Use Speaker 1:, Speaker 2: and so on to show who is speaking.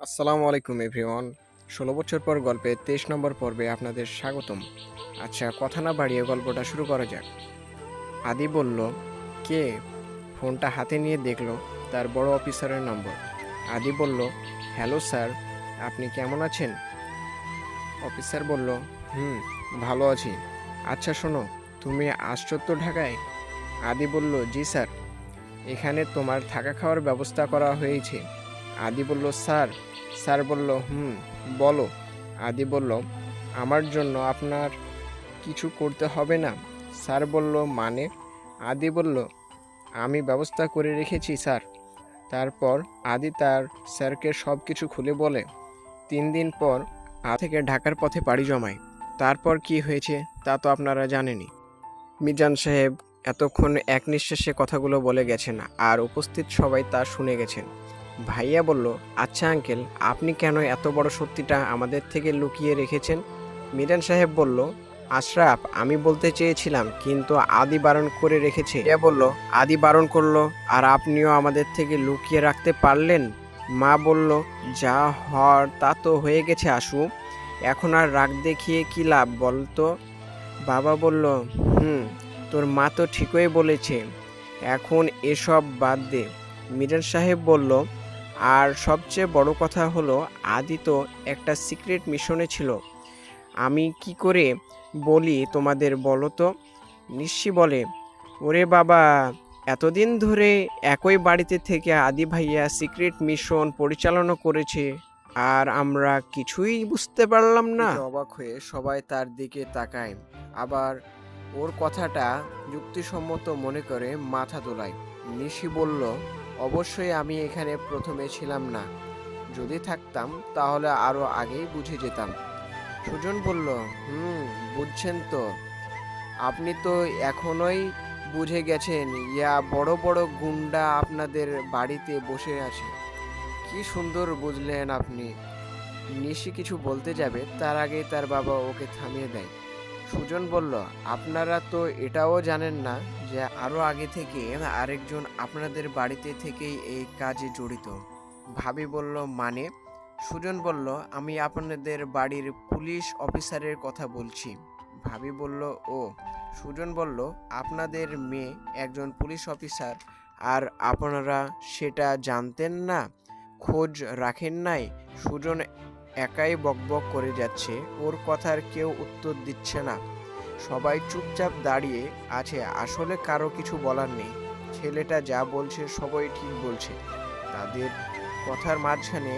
Speaker 1: আসসালামু আলাইকুম এভরিওয়ান। ১৬ বছর পর গল্পে ২৩ নম্বর পর্বে আপনাদের স্বাগতম। আচ্ছা, কথা না বাড়িয়ে গল্পটা শুরু করা যাক। আদি বলল, কে? ফোনটা হাতে নিয়ে দেখলো তার বড় অফিসারের নম্বর। আদি বলল, হ্যালো স্যার, আপনি কেমন আছেন? অফিসার বলল, হুম, ভালো আছি। আচ্ছা শোনো, তুমি আসছো তো ঢাকায়? আদি বলল, জি স্যার। এখানে তোমার থাকা খাওয়ার ব্যবস্থা করা হয়েছে। আদি বলল, স্যার? স্যার বলল, হুম, বলো। আদি বলল, আমার জন্য আপনার কিছু করতে হবে না। স্যার বলল, মানে? আদি বলল, আমি ব্যবস্থা করে রেখেছি স্যার। তারপর আদি তার স্যারকে সব কিছু খুলে বলে। ৩ দিন পর থেকে ঢাকার পথে পাড়ি জমায়। তারপর কি হয়েছে তা তো আপনারা জানেনই। মিজান সাহেব এতক্ষণ এক নিঃশ্বাসে কথাগুলো বলে গেছেন, আর উপস্থিত সবাই তা শুনে গেছেন। ভাইয়া বলল, আচ্ছা আঙ্কেল, আপনি কেন এত বড় সত্যিটা আমাদের থেকে লুকিয়ে রেখেছেন? মিজান সাহেব বলল, আশরাফ, আমি বলতে চেয়েছিলাম, কিন্তু আদি বারণ করে রেখেছে। ভাইয়া বলল, আদি বারণ করলো আর আপনিও আমাদের থেকে লুকিয়ে রাখতে পারলেন? মা বলল, যা হওয়ার তা তো হয়ে গেছে আশু, এখন আর রাগ দেখিয়ে কি লাভ বলতো? বাবা বলল, হুম, তোর মা তো ঠিকই বলেছে, এখন এসব বাদ দে। মিজান সাহেব বলল, আর সবচেয়ে বড় কথা হলো, আদি তো একটা সিক্রেট মিশনে ছিল। আমি কি করে বলি তোমাদের বলো তো? নিশি বলে, ওরে বাবা, এতদিন ধরে একই বাড়িতে থেকে আদি ভাইয়া সিক্রেট মিশন পরিচালনা করেছে, আর আমরা কিছুই বুঝতে পারলাম না। অবাক হয়ে সবাই তার দিকে তাকায়, আবার ওর কথাটা যুক্তিসম্মত মনে করে মাথা দোলায়। নিশি বলল, অবশ্যই আমি এখানে প্রথমে ছিলাম না। যদি থাকতাম তাহলে আরো আগেই বুঝে যেতাম। সুজন বলল, হুম, বুঝছেন তো? আপনি তো এখনোই বুঝে গেছেন, ইয়া বড় বড় গুন্ডা আপনাদের বাড়িতে বসে আছে। কি সুন্দর বুঝলেন আপনি। নিশি কিছু বলতে যাবে, তার আগেই তার বাবা ওকে থামিয়ে দেয়। সুজন বলল, আপনারা তো এটাও জানেন না যে আরো আগে থেকে আরেকজন আপনাদের বাড়িতে থেকেই এই কাজে জড়িত। ভাবি বলল, মানে? সুজন বলল, আমি আপনাদের বাড়ির পুলিশ অফিসারের কথা বলছি। ভাবি বলল, ও। সুজন বলল, আপনাদের মেয়ে একজন পুলিশ অফিসার, আর আপনারা সেটা জানতেন না, খোঁজ রাখেন নাই? সুজন একাই বকবক করে যাচ্ছে, ওর কথার কেউ উত্তর দিচ্ছে না। সবাই চুপচাপ দাঁড়িয়ে আছে, আসলে কারো কিছু বলার নেই। ছেলেটা যা বলছে সবাই ঠিক বলছে। তাদের কথার মাঝখানে